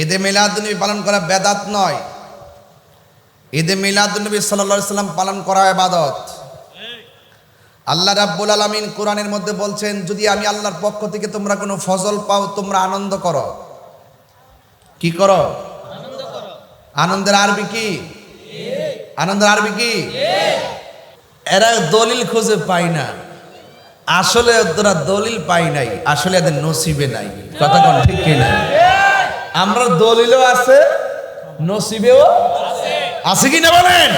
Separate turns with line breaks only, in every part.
ঈদে মিলাদুন্নবী পালন করা বেদাত নয়, ঈদে মিলাদুন্নবী সাল্লাল্লাহু আলাইহি সাল্লাম পালন করা ইবাদত। আল্লাহ রাব্বুল আলামিন কোরআনের মধ্যে বলছেন, যদি আমি আল্লাহর পক্ষ থেকে তোমরা কোনো ফজল পাও তোমরা আনন্দ করো। কি করো? আনন্দ করো। আনন্দের আরবি কি? আনন্দের আরবি কি? এরা দলিল খুঁজে পায় না, আসলে ওরা দলিল পাই নাই, আসলে এদের নসিবে নাই। কথা কোন ঠিক কি না? আমরা দলিলও আছে, নসিবেও আছে কি না বলেন?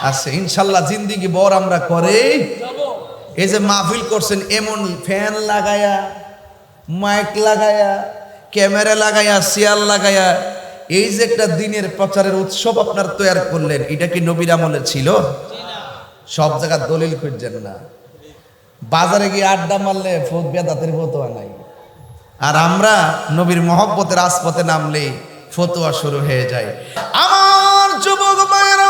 আছে ইনশাল্লাহ। জিন্দিগি বড় আমরা করে এই যে মাহফিল করছেন, এমন ফ্যান লাগায়া, মাইক লাগায়া, ক্যামেরা লাগায়া, চেয়ার লাগায়া, এই যে একটা দিনের প্রচারের উৎসব আপনার তৈরি করলেন, এটা কি নবীর আমলে ছিল? সব জায়গায় দলিল খুঁজছেন না, বাজারে গিয়ে আড্ডা মারলে বেদাতের ফতোয়া নাই। আর আমরা নবীর মহব্বতের রাজপথে নামলে ফতোয়া শুরু হয়ে যায়। আমার যুবক ভাইয়েরা,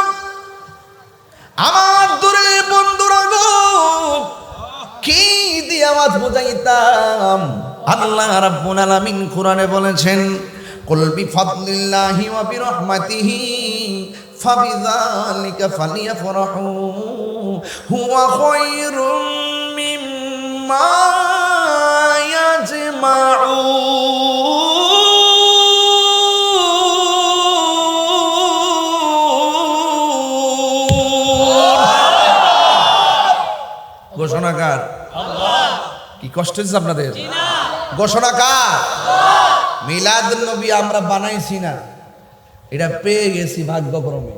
আমার দূরের বন্ধুরা গো, কি দিয়ে আওয়াজ বুঝাইতাম। আল্লাহ রাব্বুল আলামিন কোরআনে বলেছেন, কুল বিফাদলিল্লাহি ওয়া বিরহমাতিহি ফাবিযালিকা ফালিয়াফরাহু হুয়া খায়রুম মিম্মা ঘোষণাকার কি কষ্ট হচ্ছে আপনাদের? ঘোষণাকার মিলাদুন্নবী আমরা বানাইছি না, এটা পেয়ে গেছি ভাগ্যক্রমে।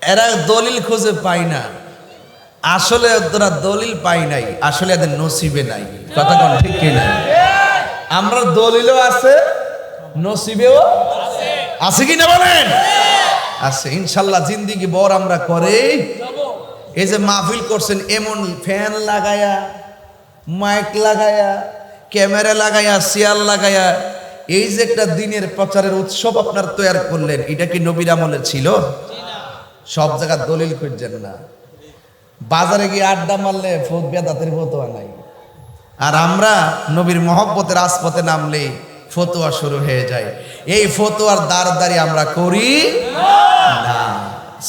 এরা দলিল খুঁজে পায় না, আসলে ওরা দলিল পাই নাই, আসলে এদের নসিবে নাই। কথা কোন ঠিক কি না? আমরা দলিলও আছে, নসিবেও আছে কি না বলেন? আছে ইনশাল্লাহ। জিন্দিগি বড় আমরা করে এই যে মাহফিল করছেন, এমন ফ্যান লাগায়া, মাইক লাগায়া, ক্যামেরা লাগায়া, চেয়ার লাগায়া, এই যে একটা দিনের প্রচারের উৎসব আপনার তৈরি করলেন, এটা কি নবীর আমলে ছিল? সব জায়গায় দলিল খুঁজছেন না, বাজারে গিয়ে আড্ডা মারলে বেদাতের ফতোয়া নাই। আর আমরা নবীর মহব্বতের রাজপথে নামলে ফতোয়া শুরু হয়ে যায়। এই ফতোয়ার দাঁড়দারি আমরা করি না।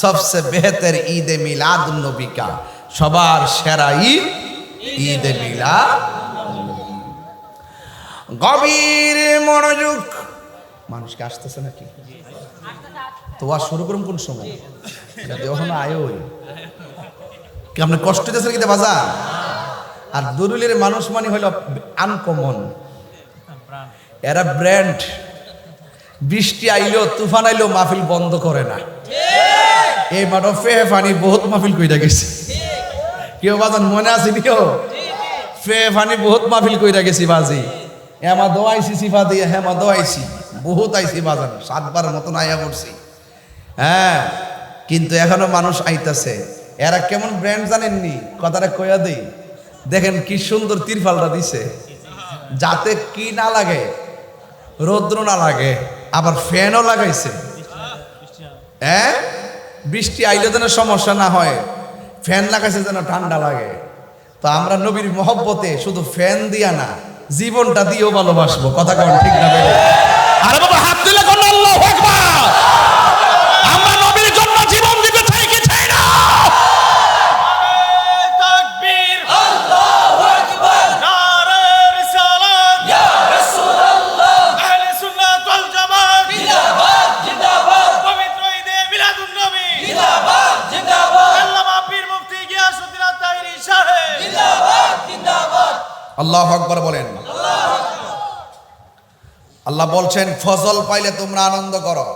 সবচেয়ে বেহতর ঈদে মিলাদুন্নবী কা, সবার সেরা ঈদ ঈদে মিলাদ। গভীর মনোযোগ। মানুষকে আসতেছে নাকি? তোয়া শুরু করুন কোন সময়? এখনো আয়োই কি আপনি কষ্ট দিতেছেন কি বাজা? আর দরুলের মানুষ মানে হইল আনকমন, এরা ব্র্যান্ড। বৃষ্টি আইলেও তুফান আইলেও মাহফিল বন্ধ করে না। এই মাঠে ফেহে ফানি বহুত মাহফিল কইরা গেছে। কেউ বাজান মনে আছে কেউ? ফেহে ফানি বহুত মাহফিল কইরা গেছি বাজি। হেমা দোয়াইছি সিফা দিয়ে, হেমা দোয়াইছি বহুত আইছি বাজান, 7 বার মতন আয়া পড়ছি। হ্যাঁ, কিন্তু এখনো মানুষ আইতাছে। এরা কেমন ব্র্যান্ড জানেননি? কথাটা কইয়া দেই। দেখেন কি সুন্দর তিরফালটা দিছে, যাতে কি না লাগে, রৌদ্র না লাগে, আবার ফ্যানও লাগাইছে। হ্যাঁ, বৃষ্টি আইলে যেন সমস্যা না হয়, ফ্যান লাগাইছে যেন ঠান্ডা লাগে। তো আমরা নবীর মহব্বতে শুধু ফ্যান দিয়া না, জীবনটা দিয়েও ভালোবাসবো। কথা কোন ঠিক না? আরে বাবা হাত দিলে কোন আল্লাহু আকবার। আমরা নবীর জন্য জীবন দিতে চাই কি চাই না? তাকবীর, আল্লাহু আকবার, নারে রিসালাত, ইয়া রাসূলুল্লাহ, আহলে সুন্নাত ওয়াল জামাত জিন্দাবাদ জিন্দাবাদ, পবিত্র ঈদে মিলাদুন্নবী জিন্দাবাদ জিন্দাবাদ, আল্লামা পীর মুফতি গিয়াসউদ্দিন আত-তাহিরি সাহেব জিন্দাবাদ জিন্দাবাদ। আল্লাহু আকবার বলেন। আল্লাহ বলছেন, ফজল পাইলে তোমরা আনন্দ করো।